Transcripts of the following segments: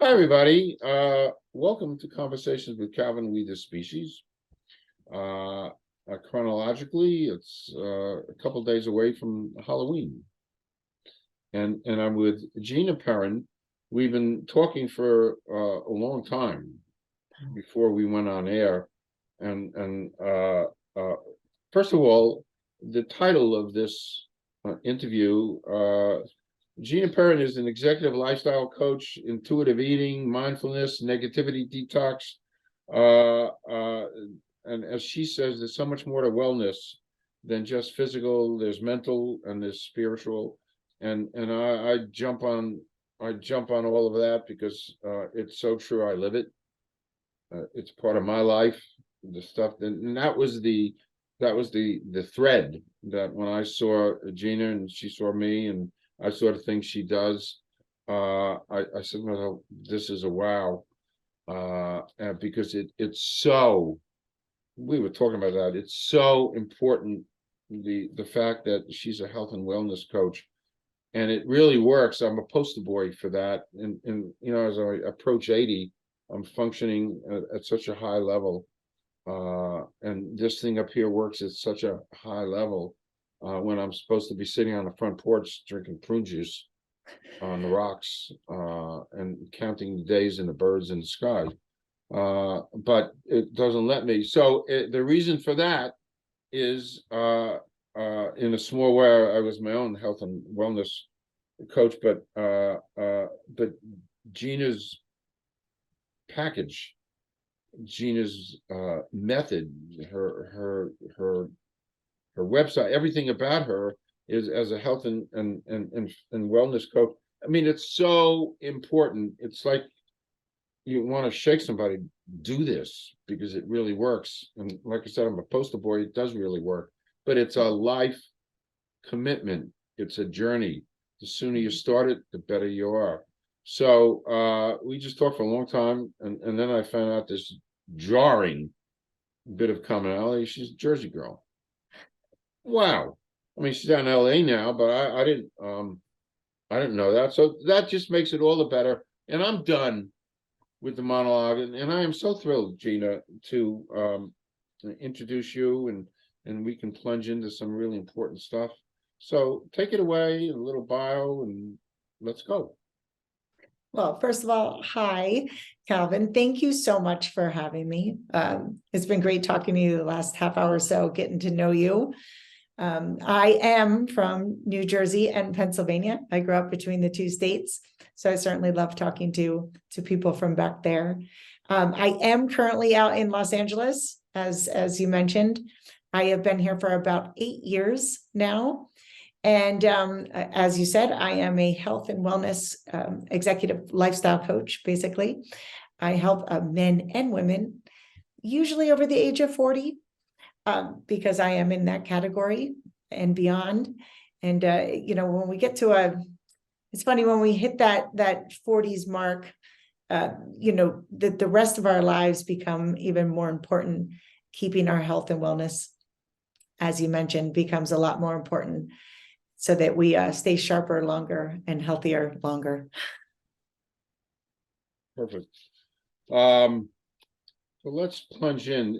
Hi, everybody. Welcome to Conversations with Calvin, We the Species. Chronologically, it's a couple days away from Halloween. And I'm with GINA PERIN. We've been talking for a long time before we went on air. And first of all, the title of this interview, GINA PERIN is an executive lifestyle coach, intuitive eating, mindfulness, negativity detox. And as she says, there's so much more to wellness than just physical. There's mental and there's spiritual. And I jump on all of that because it's so true. I live it. It's part of my life. The stuff and that was the thread that when I saw GINA and she saw me and I saw the things she does, I said, well, this is a wow. Because it's so, we were talking about that. It's so important, the fact that she's a health and wellness coach, and it really works. I'm a poster boy for that. And as I approach 80, I'm functioning at such a high level. And this thing up here works at such a high level. When I'm supposed to be sitting on the front porch drinking prune juice on the rocks and counting the days and the birds in the sky. But it doesn't let me. So the reason for that is in a small way, I was my own health and wellness coach, but GINA's package, GINA's method, her website, everything about her is as a health and wellness coach. I mean, it's so important. It's like you want to shake somebody, do this because it really works. And like I said, I'm a poster boy. It does really work, but it's a life commitment. It's a journey. The sooner you start it, the better you are. So we just talked for a long time, and then I found out this jarring bit of commonality. She's a Jersey girl. Wow. I mean, she's down in LA now, but I didn't know that. So that just makes it all the better. And I'm done with the monologue. And I am so thrilled, GINA, to introduce you, and we can plunge into some really important stuff. So take it away, a little bio, and let's go. Well, first of all, hi, Calvin. Thank you so much for having me. It's been great talking to you the last half hour or so, getting to know you. I am from New Jersey and Pennsylvania. I grew up between the two states, so I certainly love talking to people from back there. I am currently out in Los Angeles, as you mentioned. I have been here for about 8 years now. And as you said, I am a health and wellness executive lifestyle coach, basically. I help men and women, usually over the age of 40, because I am in that category and beyond. And, when we get to it's funny, when we hit that 40s mark, the rest of our lives become even more important. Keeping our health and wellness, as you mentioned, becomes a lot more important, so that we stay sharper longer and healthier longer. Perfect. So let's plunge in.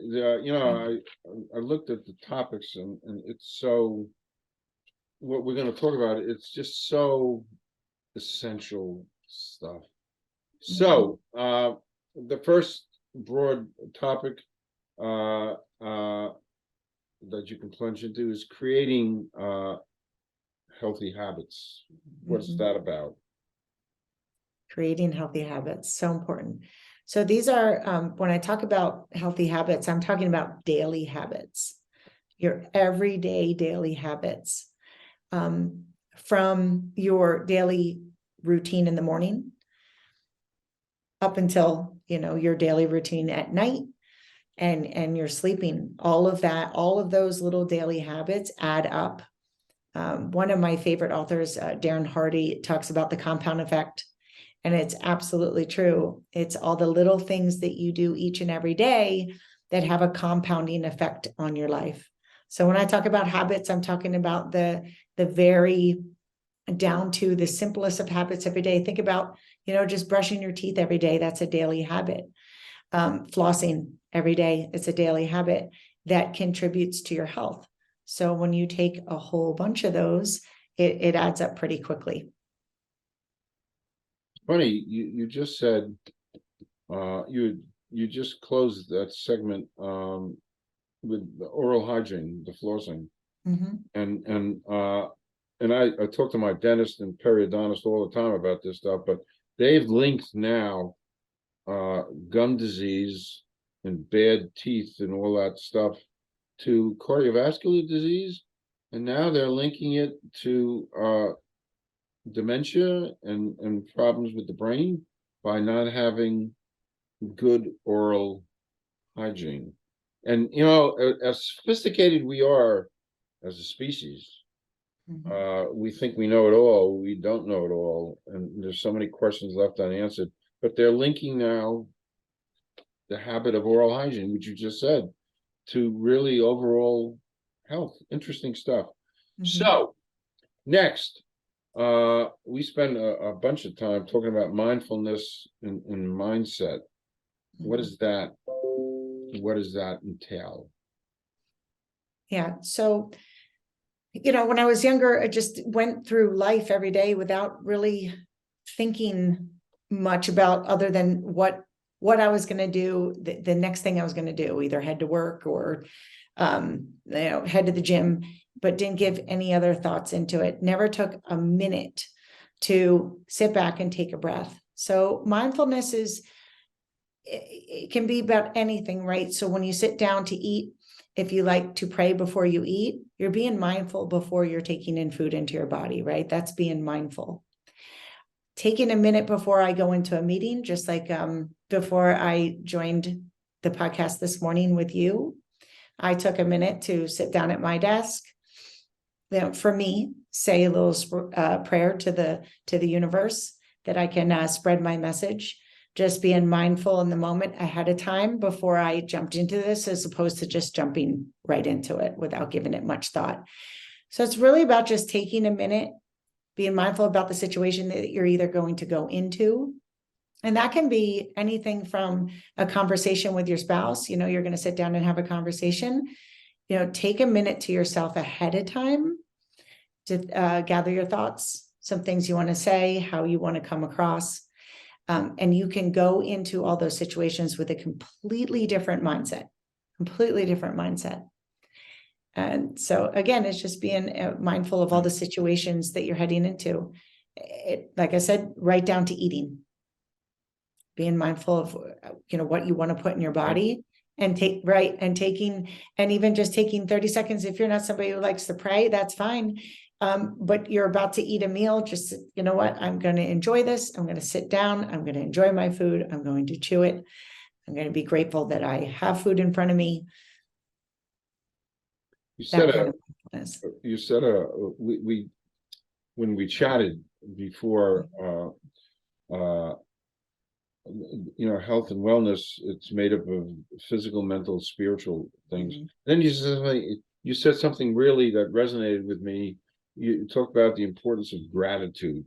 I looked at the topics, and it's so, what we're going to talk about, it's just so essential stuff. So the first broad topic that you can plunge into is creating healthy habits. What's that about? Creating healthy habits, so important. So these are, when I talk about healthy habits, I'm talking about daily habits, your everyday daily habits, from your daily routine in the morning up until, your daily routine at night, and you're sleeping. All of that, all of those little daily habits add up. One of my favorite authors, Darren Hardy, talks about the compound effect, and it's absolutely true. It's all the little things that you do each and every day that have a compounding effect on your life. So when I talk about habits, I'm talking about the very down to the simplest of habits every day. Think about, just brushing your teeth every day, that's a daily habit. Flossing every day, it's a daily habit that contributes to your health. So when you take a whole bunch of those, it adds up pretty quickly. Funny, you just said, you just closed that segment with the oral hygiene, the flossing. And I talk to my dentist and periodontist all the time about this stuff, but they've linked now gum disease and bad teeth and all that stuff to cardiovascular disease, and now they're linking it to dementia and problems with the brain by not having good oral hygiene. And as sophisticated we are as a species, we think we know it all. We don't know it all, and there's so many questions left unanswered. But they're linking now the habit of oral hygiene, which you just said, to really overall health. Interesting stuff. So next, we spend a bunch of time talking about mindfulness and mindset. What is that? What does that entail? Yeah. So, when I was younger, I just went through life every day without really thinking much about other than what I was going to do, the next thing I was going to do, either head to work or, head to the gym, but didn't give any other thoughts into it. Never took a minute to sit back and take a breath. So mindfulness it can be about anything, right? So when you sit down to eat, if you like to pray before you eat, you're being mindful before you're taking in food into your body, right? That's being mindful. Taking a minute before I go into a meeting, just like before I joined the podcast this morning with you, I took a minute to sit down at my desk. For me, say a little prayer to the universe that I can spread my message. Just being mindful in the moment ahead of time before I jumped into this, as opposed to just jumping right into it without giving it much thought. So it's really about just taking a minute, being mindful about the situation that you're either going to go into. And that can be anything from a conversation with your spouse. You're going to sit down and have a conversation. Take a minute to yourself ahead of time to gather your thoughts, some things you want to say, how you want to come across. And you can go into all those situations with a completely different mindset. And so again, it's just being mindful of all the situations that you're heading into. Like I said, right down to eating, being mindful of, what you want to put in your body and even just taking 30 seconds. If you're not somebody who likes to pray, that's fine. But you're about to eat a meal, just, you know what, I'm going to enjoy this. I'm going to sit down. I'm going to enjoy my food. I'm going to chew it. I'm going to be grateful that I have food in front of me. You said we when we chatted before, health and wellness, it's made up of physical, mental, spiritual things. Then you said something really that resonated with me. You talked about the importance of gratitude.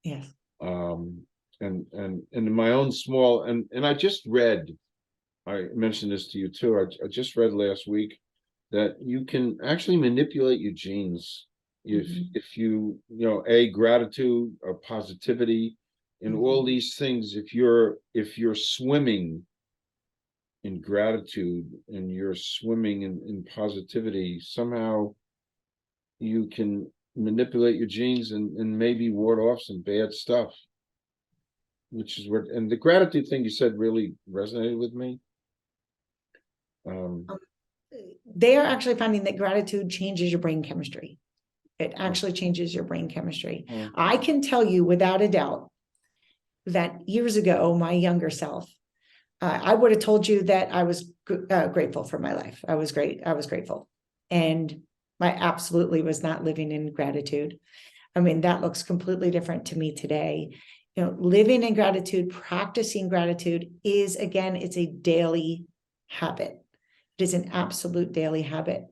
Yes. And in my own small, and I just read, I mentioned this to you too, I just read last week that you can actually manipulate your genes if you gratitude or positivity and all these things. If you're swimming in gratitude and you're swimming in positivity, somehow you can manipulate your genes and maybe ward off some bad stuff, which is where, and the gratitude thing you said really resonated with me. They are actually finding that gratitude changes your brain chemistry. It actually changes your brain chemistry. I can tell you without a doubt that years ago, my younger self, I would have told you that I was grateful for my life. I was grateful. And I absolutely was not living in gratitude. I mean, that looks completely different to me today. Living in gratitude, practicing gratitude is, again, it's a daily habit. It is an absolute daily habit.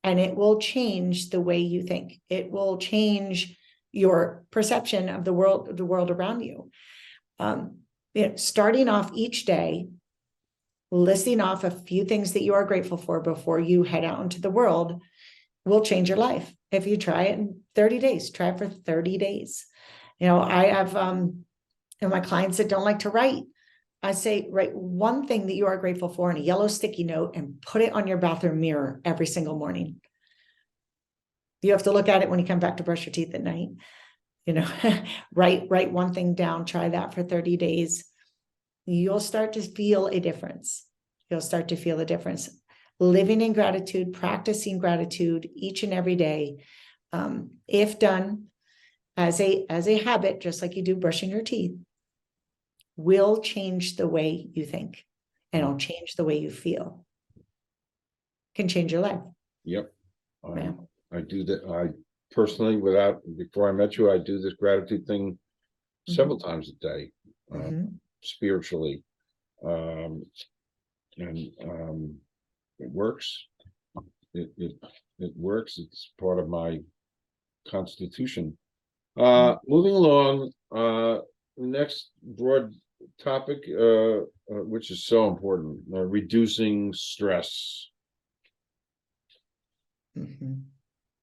And it will change the way you think. It will change your perception of the world around you. Starting off each day, listing off a few things that you are grateful for before you head out into the world will change your life. If you try it in 30 days, try it for 30 days. I have my clients that don't like to write. I say, write one thing that you are grateful for in a yellow sticky note and put it on your bathroom mirror every single morning. You have to look at it when you come back to brush your teeth at night. Write one thing down, try that for 30 days. You'll start to feel a difference. You'll start to feel a difference. Living in gratitude, practicing gratitude each and every day, if done as a habit, just like you do brushing your teeth, will change the way you think, and it'll change the way you feel. Can change your life. Yep. I do that. I personally, before I met you, I do this gratitude thing several times a day, spiritually. And it works. It works. It's part of my constitution. Moving along, next broad topic, which is so important, reducing stress.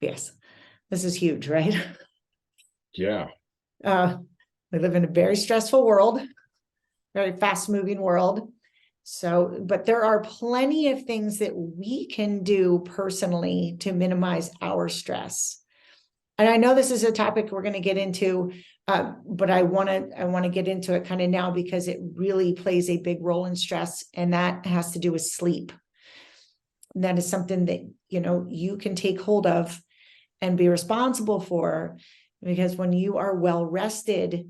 Yes, this is huge, right? Yeah. We live in a very stressful world, very fast-moving world. So, but there are plenty of things that we can do personally to minimize our stress. And I know this is a topic we're going to get into, but I want to get into it kind of now because it really plays a big role in stress, and that has to do with sleep. And that is something that, you can take hold of and be responsible for, because when you are well rested,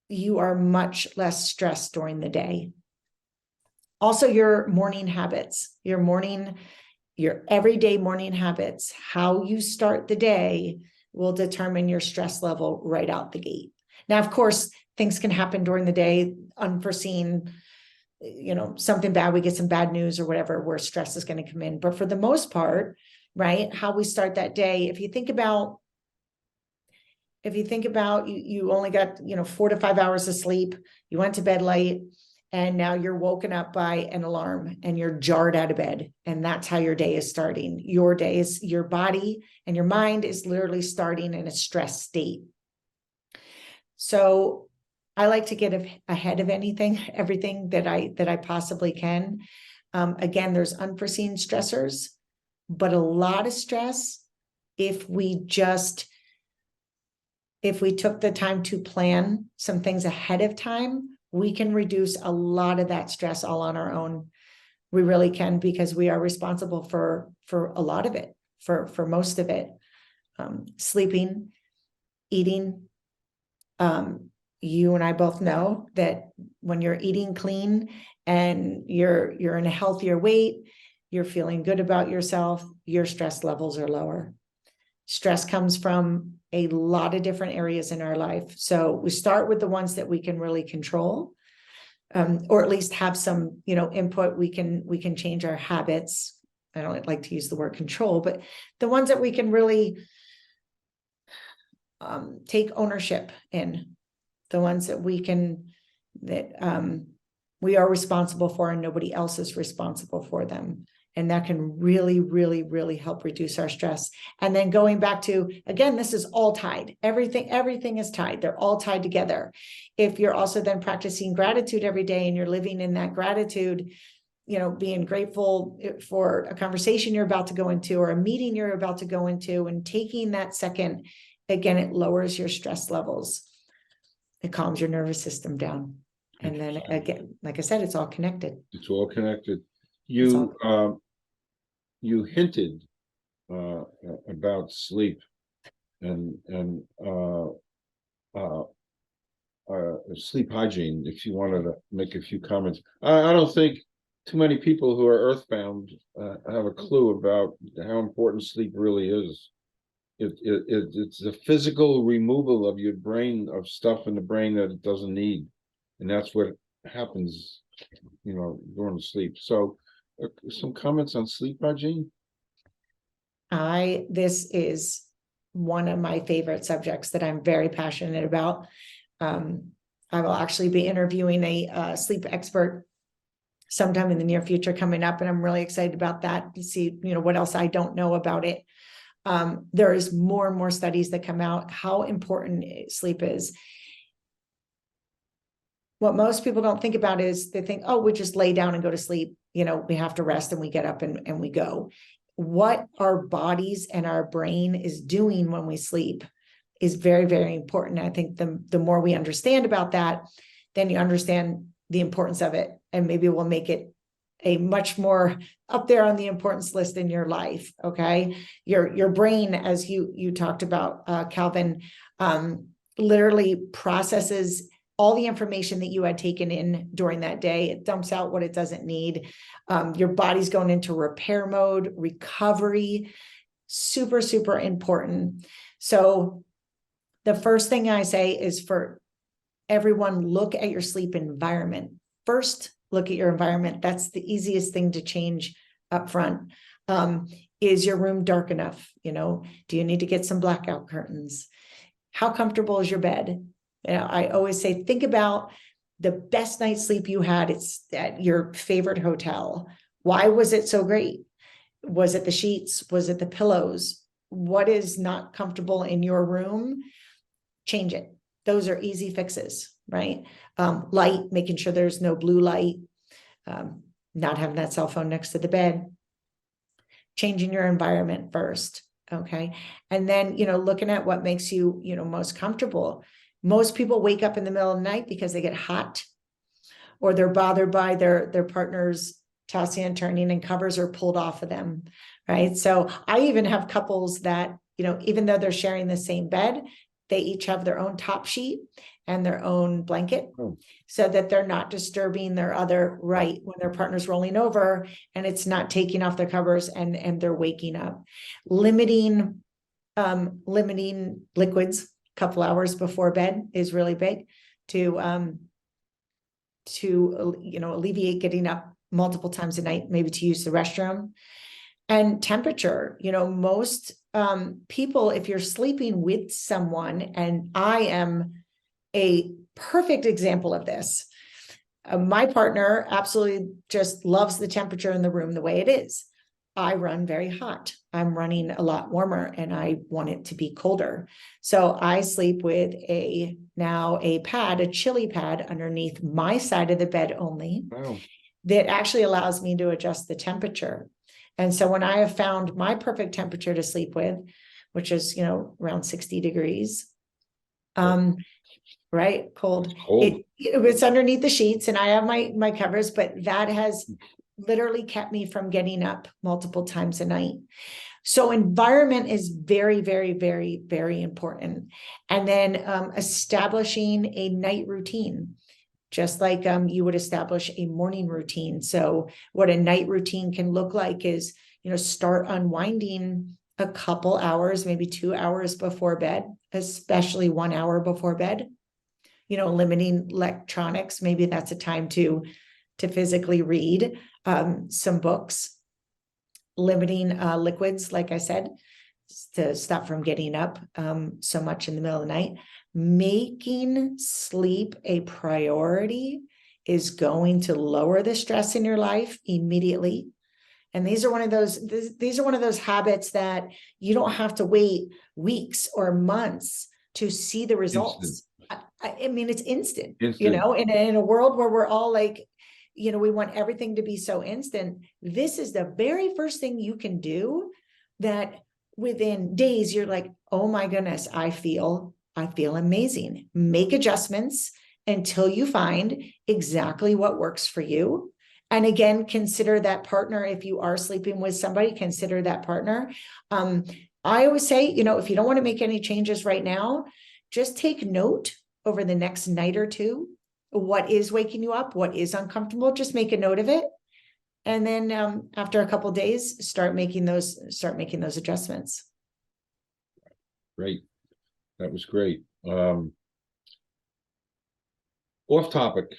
you are much less stressed during the day. Also, your morning habits, your everyday morning habits, how you start the day will determine your stress level right out the gate. Now, of course, things can happen during the day, unforeseen, something bad, we get some bad news or whatever, where stress is going to come in. But for the most part, right, how we start that day, if you think about you only got 4 to 5 hours of sleep, you went to bed late, and now you're woken up by an alarm and you're jarred out of bed, and that's how your day is starting. Your day is, your body and your mind is literally starting in a stress state. So I like to get ahead of everything that I possibly can. Again, there's unforeseen stressors, but a lot of stress, if we took the time to plan some things ahead of time, we can reduce a lot of that stress all on our own. We really can, because we are responsible for a lot of it, for most of it. Sleeping, eating. You and I both know that when you're eating clean and you're in a healthier weight, you're feeling good about yourself, your stress levels are lower. Stress comes from a lot of different areas in our life. So we start with the ones that we can really control, or at least have some, input. We can change our habits. I don't like to use the word control, but the ones that we can really take ownership in, the ones that we are responsible for, and nobody else is responsible for them. And that can really, really, really help reduce our stress. And then going back to, again, this is all tied. Everything is tied. They're all tied together. If you're also then practicing gratitude every day, and you're living in that gratitude, being grateful for a conversation you're about to go into, or a meeting you're about to go into, and taking that second, again, it lowers your stress levels. It calms your nervous system down. And then again, like I said, it's all connected. It's all connected. You hinted about sleep and sleep hygiene, if you wanted to make a few comments. I don't think too many people who are earthbound have a clue about how important sleep really is. It's the physical removal of your brain, of stuff in the brain that it doesn't need, and that's what happens, during sleep. So, some comments on sleep hygiene. This is one of my favorite subjects that I'm very passionate about. I will actually be interviewing a sleep expert sometime in the near future coming up, and I'm really excited about that to see, what else I don't know about it. There is more and more studies that come out how important sleep is. What most people don't think about is they think, oh, we just lay down and go to sleep. We have to rest and we get up and we go. What our bodies and our brain is doing when we sleep is very, very important. I think the more we understand about that, then you understand the importance of it, and maybe we'll make it a much more up there on the importance list in your life. Okay. Your brain, as you talked about, Calvin, literally processes all the information that you had taken in during that day. It dumps out what it doesn't need. Your body's going into repair mode, recovery, super, super important. So the first thing I say is for everyone, look at your sleep environment. First, look at your environment. That's the easiest thing to change up front. Is your room dark enough? Do you need to get some blackout curtains? How comfortable is your bed? I always say, think about the best night's sleep you had. It's at your favorite hotel. Why was it so great? Was it the sheets? Was it the pillows? What is not comfortable in your room? Change it. Those are easy fixes, right? Light, making sure there's no blue light, not having that cell phone next to the bed, changing your environment first. Okay. And then, looking at what makes you, most comfortable. Most people wake up in the middle of the night because they get hot, or they're bothered by their partner's tossing and turning and covers are pulled off of them. Right. So I even have couples that, even though they're sharing the same bed, they each have their own top sheet and their own blanket, so that they're not disturbing their other right when their partner's rolling over and it's not taking off their covers and they're waking up. Limiting liquids a couple hours before bed is really big to alleviate getting up multiple times a night, maybe to use the restroom. And temperature, most people, if you're sleeping with someone, and I am a perfect example of this, my partner absolutely just loves the temperature in the room the way it is. I run very hot. I'm running a lot warmer and I want it to be colder. So I sleep with a chili pad underneath my side of the bed only. Wow. That actually allows me to adjust the temperature. And so when I have found my perfect temperature to sleep with, which is, around 60 degrees, right? Cold. It's underneath the sheets and I have my covers, but that has literally kept me from getting up multiple times a night. So environment is very, very, very, very important. And then establishing a night routine, just like you would establish a morning routine. So what a night routine can look like is, start unwinding a couple hours, maybe 2 hours before bed, especially 1 hour before bed, limiting electronics. Maybe that's a time to physically read some books, limiting liquids, like I said, to stop from getting up so much in the middle of the night. Making sleep a priority is going to lower the stress in your life immediately. And these are one of those habits that you don't have to wait weeks or months to see the results. I mean, it's instant. In a world where we're all like, we want everything to be so instant. This is the very first thing you can do that within days, you're like, oh my goodness, I feel amazing. Make adjustments until you find exactly what works for you. And again, consider that partner. If you are sleeping with somebody, consider that partner. I always say, if you don't want to make any changes right now, just take note over the next night or two. What is waking you up? What is uncomfortable? Just make a note of it. And then after a couple of days, start making those adjustments. Great. That was great. Off topic.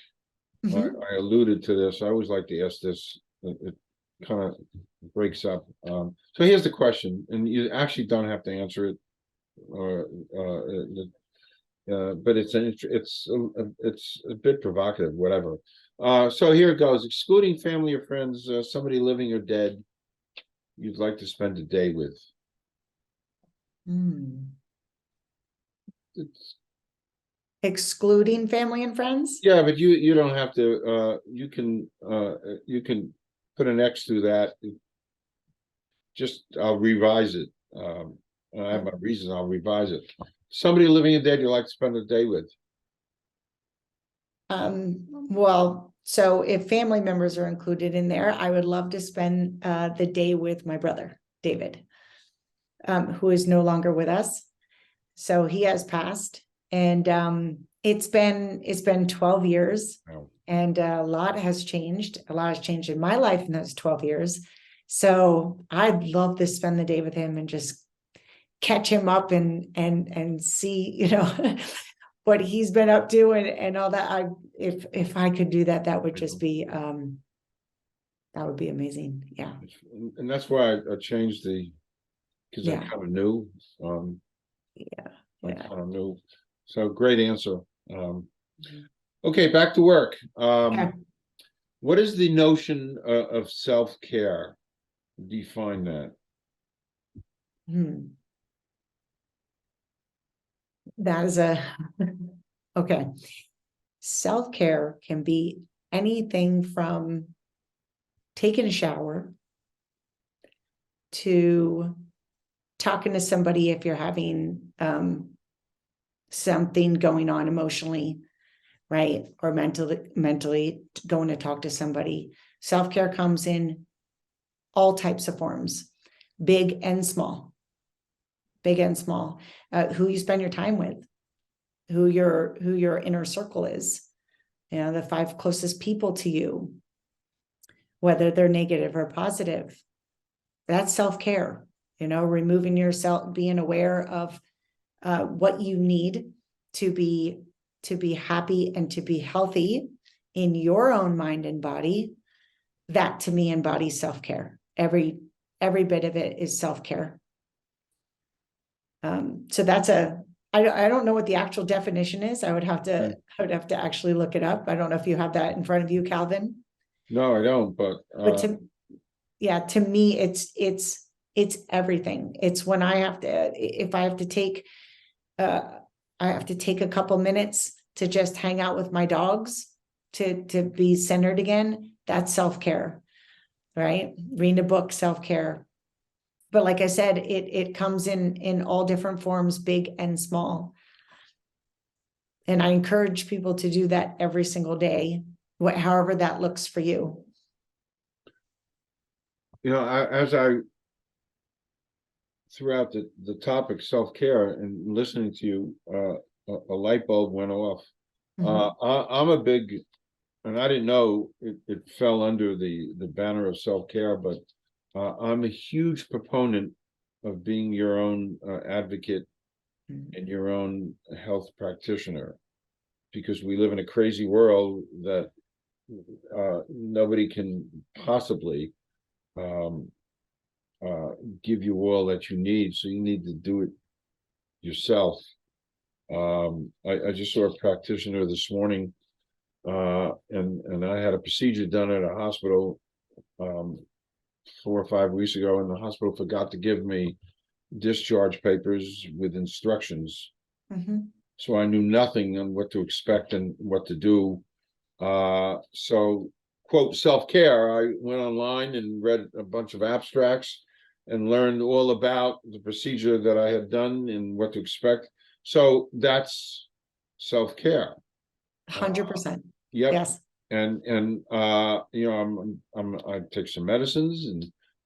I alluded to this. I always like to ask this. It kind of breaks up. So here's the question, and you actually don't have to answer it. but it's a bit provocative, whatever. So here it goes. Excluding family or friends, somebody living or dead, you'd like to spend a day with. It's, Excluding family and friends? yeah, but you don't have to. You can put an X through that. Just I'll revise it. I have my reasons. I'll revise it. Somebody living and dead you like to spend a day with. Well, so if family members are included in there, I would love to spend the day with my brother, David, who is no longer with us. So he has passed, and it's been 12 years, Wow. and a lot has changed. A lot has changed in my life in those 12 years. So I'd love to spend the day with him and just catch him up and see, you know, what he's been up to and all that. If I could do that, that would just be that would be amazing. Yeah. And that's why I changed because I Yeah. kind of knew. Yeah. I Yeah. kind of knew. So great answer. Okay, back to work. Okay. What is the notion of self-care? Define that. That is a okay. Self-care can be anything from taking a shower to talking to somebody if you're having something going on emotionally, right? Or mentally going to talk to somebody. Self-care comes in all types of forms, big and small. Big and small. Who you spend your time with, who your inner circle is, you know, the 5 closest people to you, whether they're negative or positive. That's self-care, you know, removing yourself, being aware of what you need to be happy and to be healthy in your own mind and body. That to me embodies self-care. Every bit of it is self-care. So that's I don't know what the actual definition is. I would have to actually look it up. I don't know if you have that in front of you, Calvin. No, I don't, but to me, it's everything. It's when I have to, if I have to take a couple minutes to just hang out with my dogs to be centered again. That's self-care, right? Reading a book, self-care. But like I said, it comes in all different forms, big and small. And I encourage people to do that every single day, however that looks for you. you know, as I throughout the topic self-care and listening to you, a light bulb went off. I'm a big, and I didn't know it fell under the banner of self-care, but I'm a huge proponent of being your own advocate and your own health practitioner, because we live in a crazy world that nobody can possibly give you all that you need. So you need to do it yourself. I just saw a practitioner this morning, and I had a procedure done at a hospital 4 or 5 weeks ago, and the hospital forgot to give me discharge papers with instructions. So I knew nothing on what to expect and what to do. So, quote, self-care, I went online and read a bunch of abstracts and learned all about the procedure that I had done and what to expect. So that's self-care. 100%. Yep. Yes. And you know, I take some medicines, and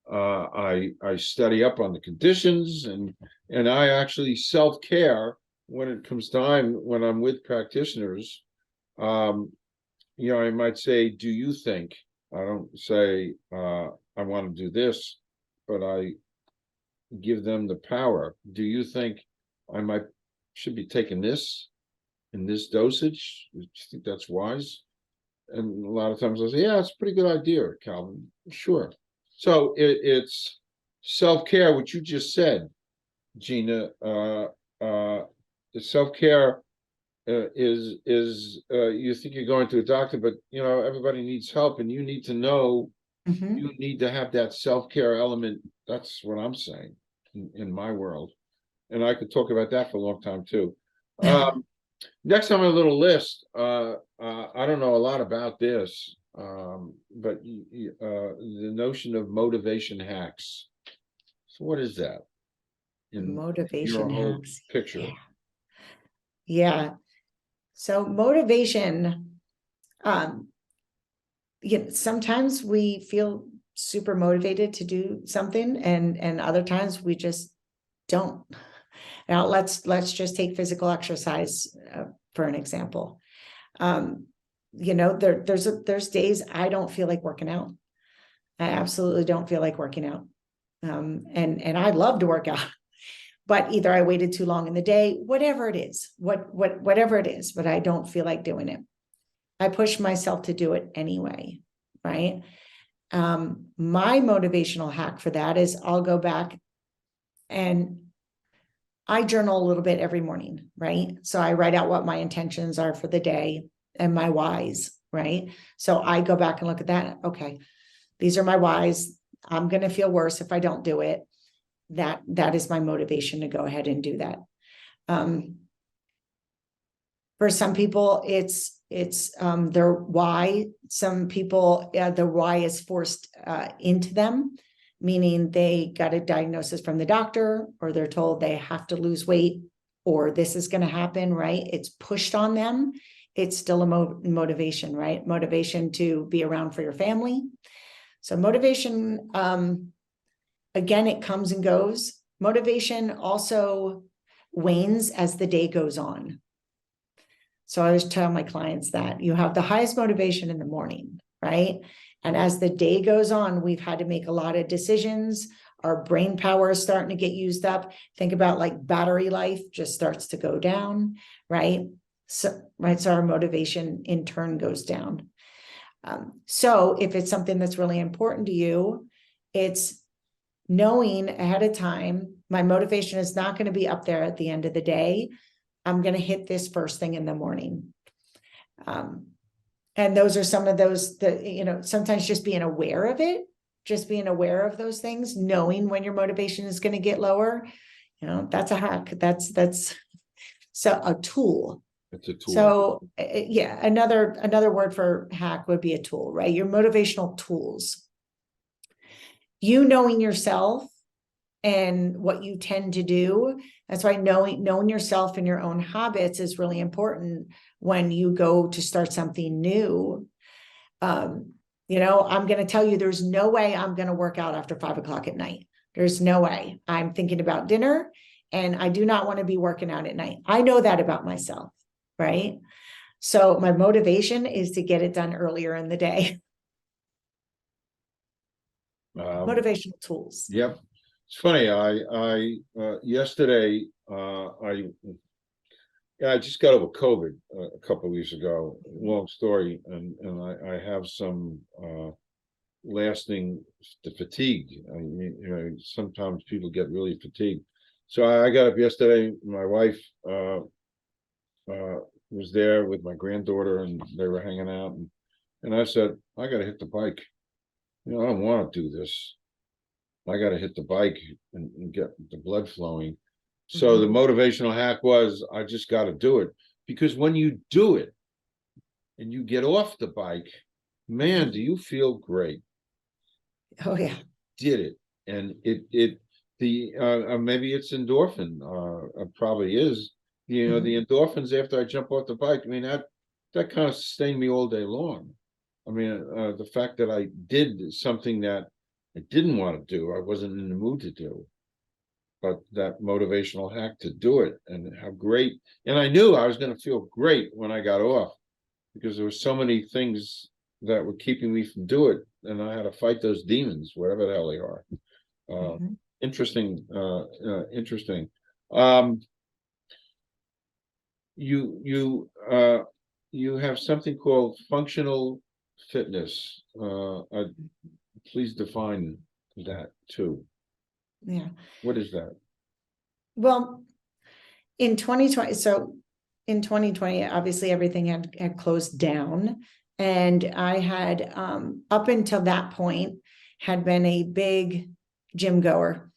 I study up on the conditions, and I actually self-care when it comes time when I'm with practitioners. You know, I might say, do you think? I don't say I want to do this, but I give them the power. Do you think I should be taking this in this dosage? Do you think that's wise? And a lot of times I say, yeah, it's a pretty good idea, Calvin. Sure. So it's self-care, what you just said, Gina. Self-care you think you're going to a doctor, but you know, everybody needs help, and you need to know, Mhm. you need to have that self-care element. That's what I'm saying in my world. And I could talk about that for a long time too. Next on my little list, I don't know a lot about this, but the notion of motivation hacks. So what is that in your Motivation whole hacks. picture? Yeah. So motivation, um, sometimes we feel super motivated to do something, and other times we just don't. Now let's just take physical exercise for an example. There's days I don't feel like working out. I absolutely don't feel like working out. And I love to work out, but either I waited too long in the day, whatever it is, whatever it is, but I don't feel like doing it. I push myself to do it anyway, right? My motivational hack for that is I'll go back and I journal a little bit every morning, right? So I write out what my intentions are for the day and my whys, right? So I go back and look at that. Okay, these are my whys. I'm going to feel worse if I don't do it. That is my motivation to go ahead and do that. For some people, it's their why. Some people, the why is forced into them, meaning they got a diagnosis from the doctor, or they're told they have to lose weight, or this is going to happen, right? It's pushed on them. It's still a motivation, right? Motivation to be around for your family. So motivation, again, it comes and goes. Motivation also wanes as the day goes on. So I always tell my clients that you have the highest motivation in the morning, right? And as the day goes on, we've had to make a lot of decisions. Our brain power is starting to get used up. Think about like battery life just starts to go down, right? So our motivation in turn goes down. So if it's something that's really important to you, it's knowing ahead of time, my motivation is not going to be up there at the end of the day. I'm going to hit this first thing in the morning. And those are some of those that, sometimes just being aware of it, just being aware of those things, knowing when your motivation is going to get lower, that's a hack. That's so a tool. It's a tool. So yeah, another word for hack would be a tool, right? Your motivational tools. You knowing yourself and what you tend to do. That's why knowing yourself and your own habits is really important when you go to start something new. I'm going to tell you, there's no way I'm going to work out after 5 o'clock at night. There's no way. I'm thinking about dinner and I do not want to be working out at night. I know that about myself, right? So my motivation is to get it done earlier in the day. Motivational tools. Yep. It's funny. Yesterday, I just got over COVID a couple of weeks ago. Long story, and I have some lasting fatigue. I mean, sometimes people get really fatigued. So I got up yesterday. My wife was there with my granddaughter, and they were hanging out, and I said, I got to hit the bike. I don't want to do this. I got to hit the bike and get the blood flowing. So the motivational hack was, I just got to do it, because when you do it and you get off the bike, man, do you feel great? Oh yeah. Did it. And maybe it's endorphin, probably is, the endorphins after I jump off the bike. I mean, that kind of sustained me all day long. I mean, the fact that I did something that I didn't want to do, I wasn't in the mood to do, but that motivational hack to do it, and how great. And I knew I was going to feel great when I got off, because there were so many things that were keeping me from doing it, and I had to fight those demons, whatever the hell they are. Interesting. Interesting. You have something called functional fitness. Please define that too. Yeah. What is that? Well, in 2020, so in 2020, obviously everything had closed down. And I had, up until that point, had been a big gym goer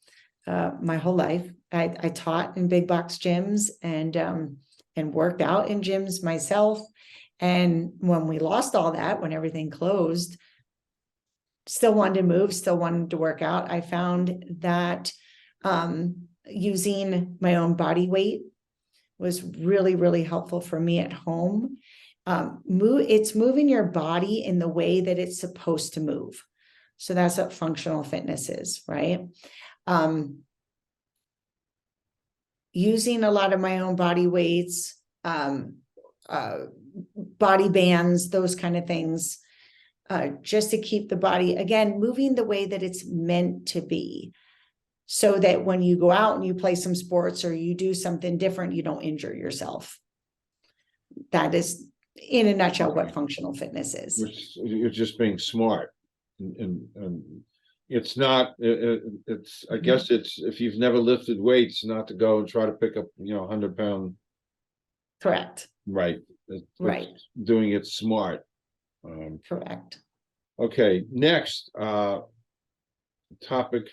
my whole life. I taught in big box gyms and worked out in gyms myself. And when we lost all that, when everything closed, still wanted to move, still wanted to work out. I found that using my own body weight was really, really helpful for me at home. It's moving your body in the way that it's supposed to move. So that's what functional fitness is, right? Using a lot of my own body weights, body bands, those kind of things, just to keep the body, again, moving the way that it's meant to be, so that when you go out and you play some sports or you do something different, you don't injure yourself. That is, in a nutshell, what functional fitness is. Which you're just being smart, and it's not. It's I guess it's, if you've never lifted weights, not to go and try to pick up 100-pound. Correct. Right. Right. Doing it smart. Correct. Okay. Next topic.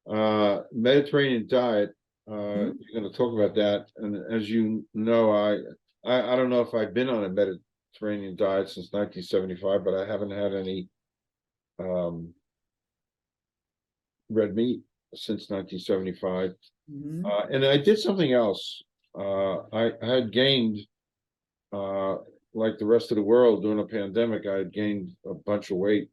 Mediterranean diet. You're going to talk about that, and as you know, I don't know if I've been on a Mediterranean diet since 1975, but I haven't had any red meat since 1975. And I did something else. I had gained, like the rest of the world during the pandemic, I had gained a bunch of weight.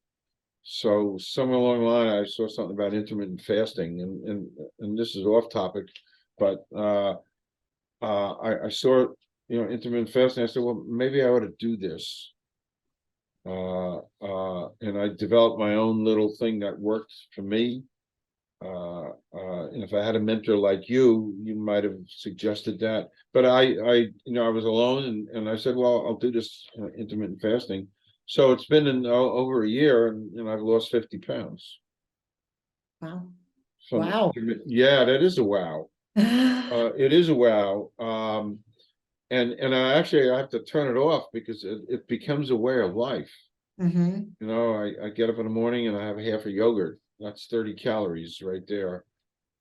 So somewhere along the line, I saw something about intermittent fasting, and this is off topic, but I saw intermittent fasting. I said, well, maybe I ought to do this. And I developed my own little thing that worked for me. And if I had a mentor like you might have suggested that. But I was alone, and I said, well, I'll do this intermittent fasting. So it's been over a year, and I've lost 50 pounds. Wow. So, wow. Yeah, that is a wow. It is a wow. And I have to turn it off because it becomes a way of life. I get up in the morning and I have half a yogurt. That's 30 calories right there.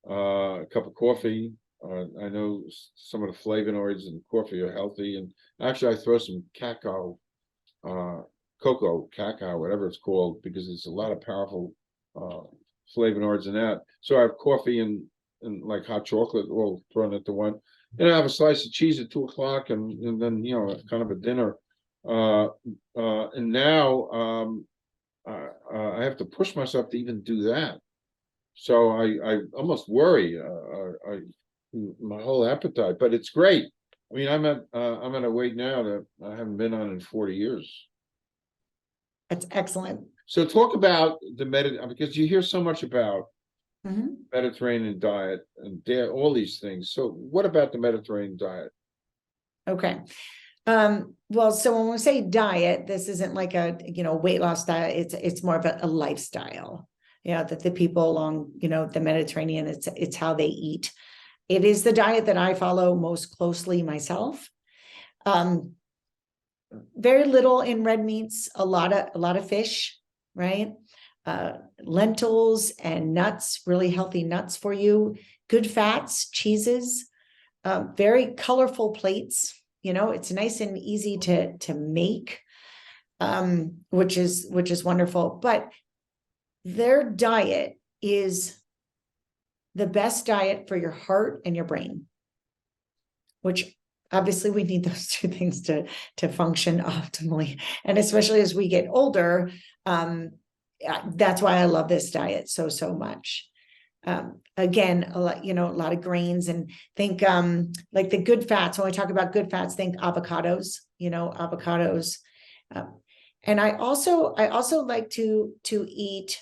A cup of coffee. I know some of the flavonoids in coffee are healthy, and actually I throw some cocoa, cacao, whatever it's called, because it's a lot of powerful flavonoids in that. So I have coffee and like hot chocolate all thrown into one. And I have a slice of cheese at 2 o'clock, and then kind of a dinner. And now I have to push myself to even do that. So I almost worry my whole appetite, but it's great. I mean, I'm at a weight now that I haven't been on in 40 years. That's excellent. So talk about the because you hear so much about Mediterranean diet and all these things. So what about the Mediterranean diet? Okay. Well, so when we say diet, this isn't like a, weight loss diet. It's more of a lifestyle, that the people along, the Mediterranean, it's how they eat. It is the diet that I follow most closely myself. Very little in red meats, a lot of fish, right? Lentils and nuts, really healthy nuts for you. Good fats, cheeses, very colorful plates. It's nice and easy to make, which is wonderful. But their diet is the best diet for your heart and your brain, which obviously we need those two things to function optimally. And especially as we get older, that's why I love this diet so much. Again, a lot of grains, and think like the good fats. When I talk about good fats, think avocados, avocados. And I also like to eat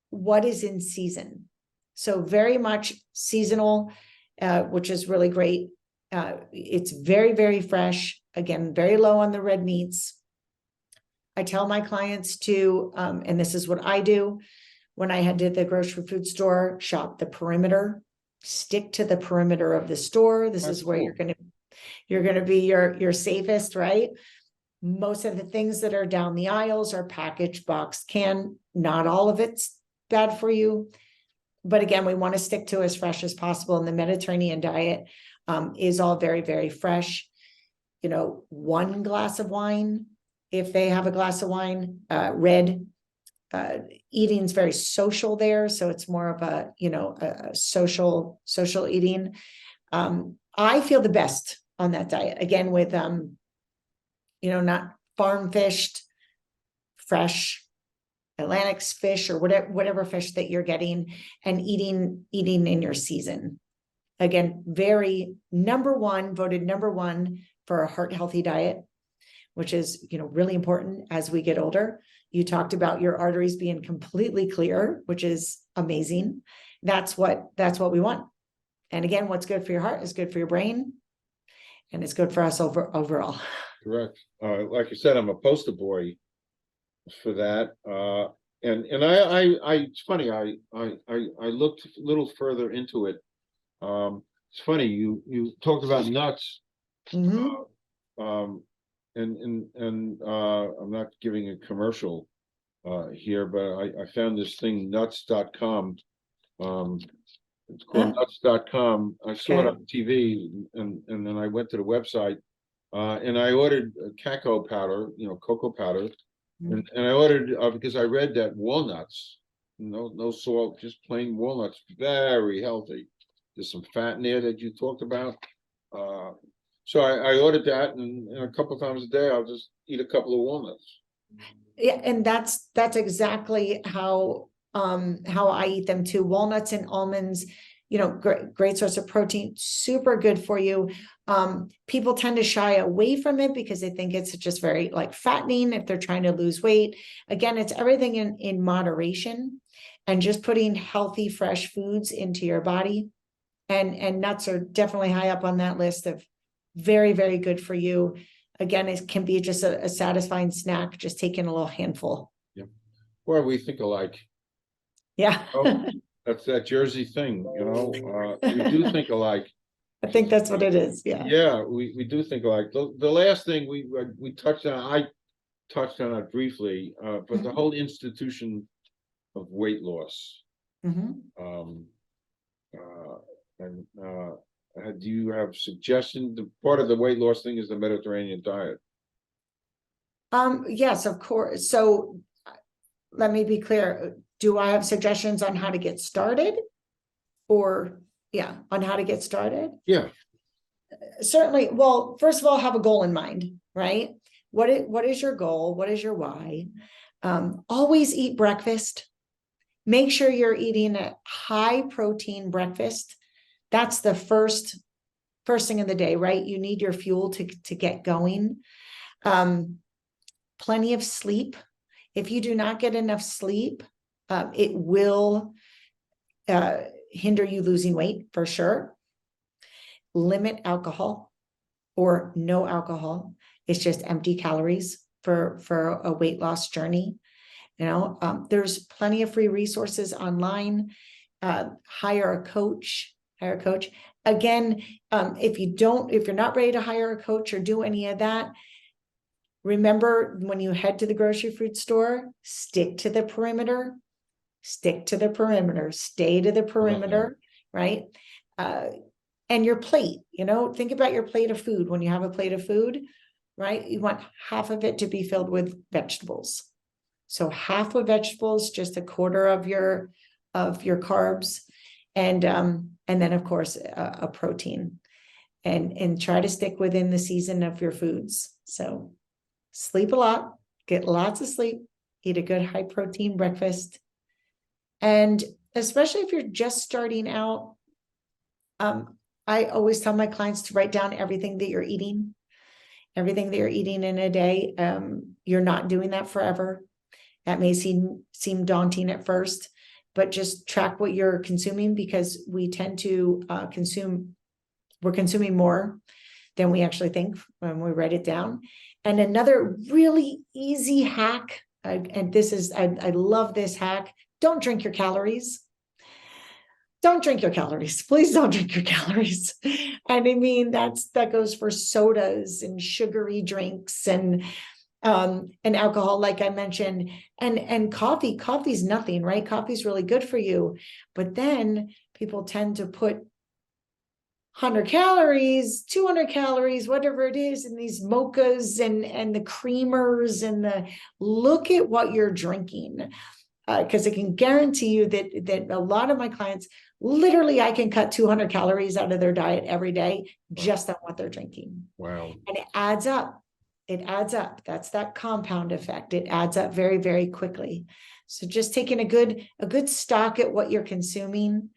what is in season. So very much seasonal, which is really great. It's very, very fresh. Again, very low on the red meats. I tell my clients to, and this is what I do, when I had to the grocery food store, shop the perimeter, stick to the perimeter of the store. This is where you're going to, you're going to be your safest, right? Most of the things that are down the aisles are packaged, boxed, canned. Not all of it's bad for you. But again, we want to stick to as fresh as possible. And the Mediterranean diet is all very, very fresh. You know, one glass of wine, if they have a glass of wine, red, eating's very social there. So it's more of a, you know, a social eating. I feel the best on that diet. Again, with, you know, not farm fished, fresh Atlantic's fish or whatever fish that you're getting, and eating in your season. Again, voted number one for a heart healthy diet, which is, you know, really important as we get older. You talked about your arteries being completely clear, which is amazing. That's what we want. And again, what's good for your heart is good for your brain, and it's good for us overall. Correct. Like you said, I'm a poster boy for that. And I it's funny, I looked a little further into it. It's funny, you talked about nuts. Mhm. And I'm not giving a commercial here, but I found this thing, nuts.com. It's called nuts.com. I saw it Okay. on TV, and then I went to the website, and I ordered cacao powder, you know, cocoa powder. And I ordered because I read that walnuts, no salt, just plain walnuts, very healthy. There's some fat in there that you talked about. So I ordered that, and a couple of times a day, I'll just eat a couple of walnuts. Yeah, and that's exactly how I eat them too. Walnuts and almonds, you know, great source of protein, super good for you. People tend to shy away from it because they think it's just very like fattening if they're trying to lose weight. Again, it's everything in moderation, and just putting healthy, fresh foods into your body. And nuts are definitely high up on that list of very, very good for you. Again, it can be just a satisfying snack, just taking a little handful. Yeah. Well, we think alike. Yeah. Oh, that's that Jersey thing, you know. We do think alike. I think that's what it is. Yeah. Yeah, we do think alike. The last thing we touched on, I touched on it briefly, but the whole institution of weight loss. Mm-hmm. And do you have suggestions? The part of the weight loss thing is the Mediterranean diet. Yes, of course. So let me be clear. Do I have suggestions on how to get started? Or yeah, on how to get started? Yeah. Certainly. Well, first of all, have a goal in mind, right? What is your goal? What is your why? Always eat breakfast. Make sure you're eating a high protein breakfast. That's the first thing in the day, right? You need your fuel to get going. Plenty of sleep. If you do not get enough sleep, it will hinder you losing weight for sure. Limit alcohol or no alcohol. It's just empty calories for a weight loss journey. You know, there's plenty of free resources online. Hire a coach. Again, if you're not ready to hire a coach or do any of that, remember when you head to the grocery food store, stick to the perimeter, stay to the perimeter, right? And your plate, you know, think about your plate of food. When you have a plate of food, right? You want half of it to be filled with vegetables. So half of vegetables, just a quarter of your carbs, and then of course a protein, and try to stick within the season of your foods. So sleep a lot, get lots of sleep, eat a good high protein breakfast, and especially if you're just starting out, I always tell my clients to write down everything that you're eating in a day. You're not doing that forever. That may seem daunting at first, but just track what you're consuming, because we tend to we're consuming more than we actually think when we write it down. And another really easy hack, and this is, I love this hack, don't drink your calories. don't drink your calories. Please don't drink your calories. And I mean, that goes for sodas and sugary drinks and alcohol, like I mentioned, and coffee. Coffee's nothing, right? Coffee's really good for you. But then people tend to put 100 calories, 200 calories, whatever it is, in these mochas and the creamers and look at what you're drinking. Because I can guarantee you that a lot of my clients, literally, I can cut 200 calories out of their diet every day just on what they're drinking. Wow. And it adds up. It adds up. That's that compound effect. It adds up very, very quickly. So just taking a good stock at what you're consuming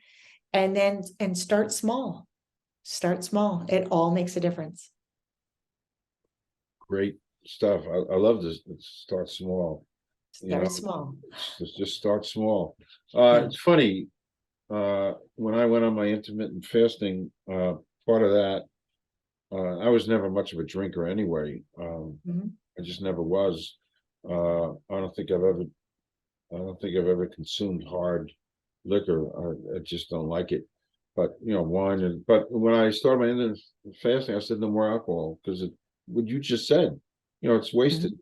and start small. Start small. It all makes a difference. Great stuff. I love this. Start small. Start small. Just start small. Yeah. It's funny. When I went on my intermittent fasting, part of that, I was never much of a drinker anyway. I just never was. I don't think I've ever consumed hard liquor. I just don't like it. But wine but when I started my intermittent fasting, I said no more alcohol because what you just said, it's wasted.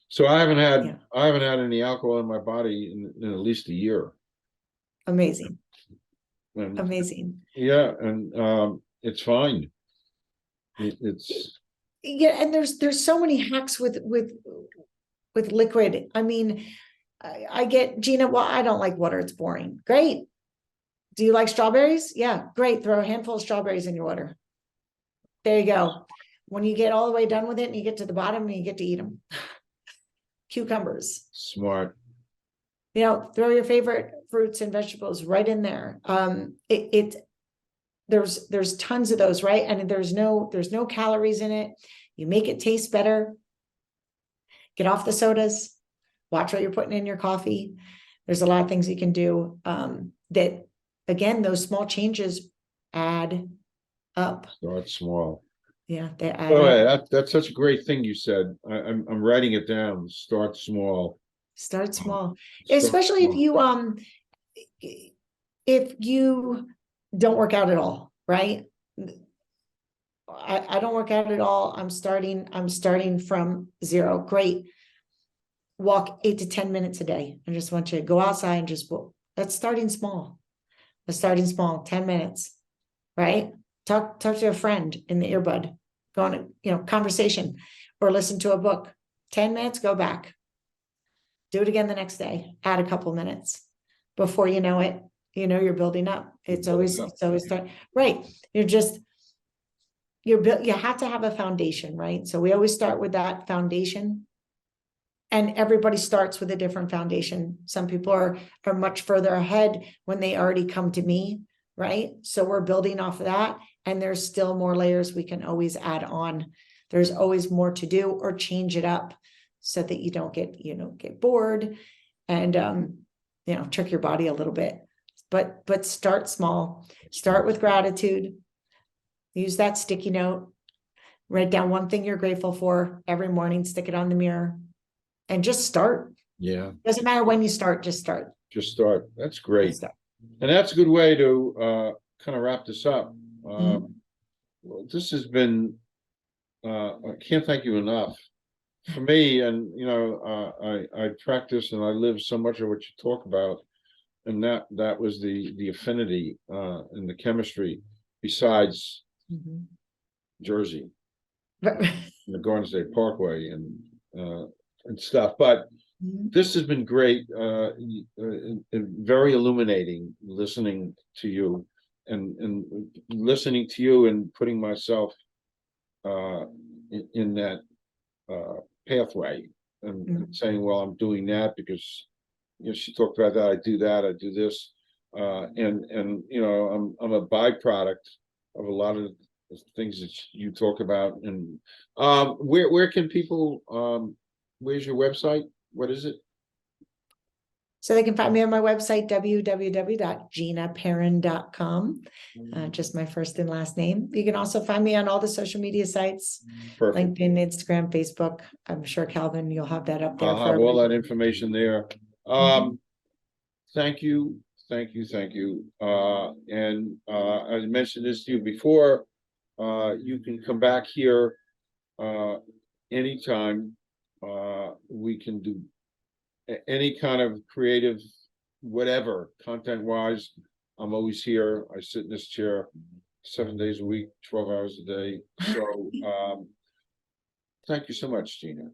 So I haven't had any alcohol in my body in at least a year. Amazing. And Amazing. yeah, and it's fine. It's Yeah, and there's so many hacks with liquid. I mean, I get, Gina, well, I don't like water, it's boring. Great. Do you like strawberries? Yeah, great. Throw a handful of strawberries in your water. There you go. When you get all the way done with it and you get to the bottom and you get to eat them. Cucumbers. smart. Throw your favorite fruits and vegetables right in there. There's tons of those, right? And there's no calories in it. You make it taste better. Get off the sodas. Watch what you're putting in your coffee. There's a lot of things you can do that, again, those small changes add up. Start small. Yeah, they add up. up. That's such a great thing you said. I'm writing it down. Start small. Start small. Start Especially small. if you don't work out at all, right? I don't work out at all. I'm starting from zero. Great. Walk 8 to 10 minutes a day. I just want you to go outside and just walk. That's starting small. 10 minutes, right? Talk to a friend in the earbud, go on a conversation, or listen to a book. 10 minutes, go back. Do it again the next day. Add a couple minutes. Before you know it, you're building up. It's always start right. You have to have a foundation, right? So we always start with that foundation. And everybody starts with a different foundation. Some people are much further ahead when they already come to me, right? So we're building off of that, and there's still more layers we can always add on. There's always more to do or change it up so that you don't get bored and trick your body a little bit. But start small. Start with gratitude. Use that sticky note. Write down one thing you're grateful for every morning. Stick it on the mirror. And just start. Yeah. Doesn't matter when you start, just start. Just start. That's great. And that's a good way to kind of wrap this up. Well, this has been, I can't thank you enough. For me, and I practice and I live so much of what you talk about, and that was the affinity and the chemistry besides Jersey, and the Garden State Parkway and stuff. But this has been great, very illuminating listening to you and listening to you and putting myself in that pathway and saying, well, I'm doing that because she talked about that, I do this, and I'm a byproduct of a lot of the things that you talk about. And where can people where's your website? What is it? So they can find me on my website, www.ginaperin.com. Just my first and last name. You can also find me on all the social media sites, Perfect. LinkedIn, Instagram, Facebook. I'm sure, Calvin, you'll have that up there. I'll have all that information there. Thank you. Thank you, thank you. And I mentioned this to you before. You can come back here anytime. We can do any kind of creative, whatever, content wise. I'm always here. I sit in this chair 7 days a week, 12 hours a day. So thank you so much, Gina.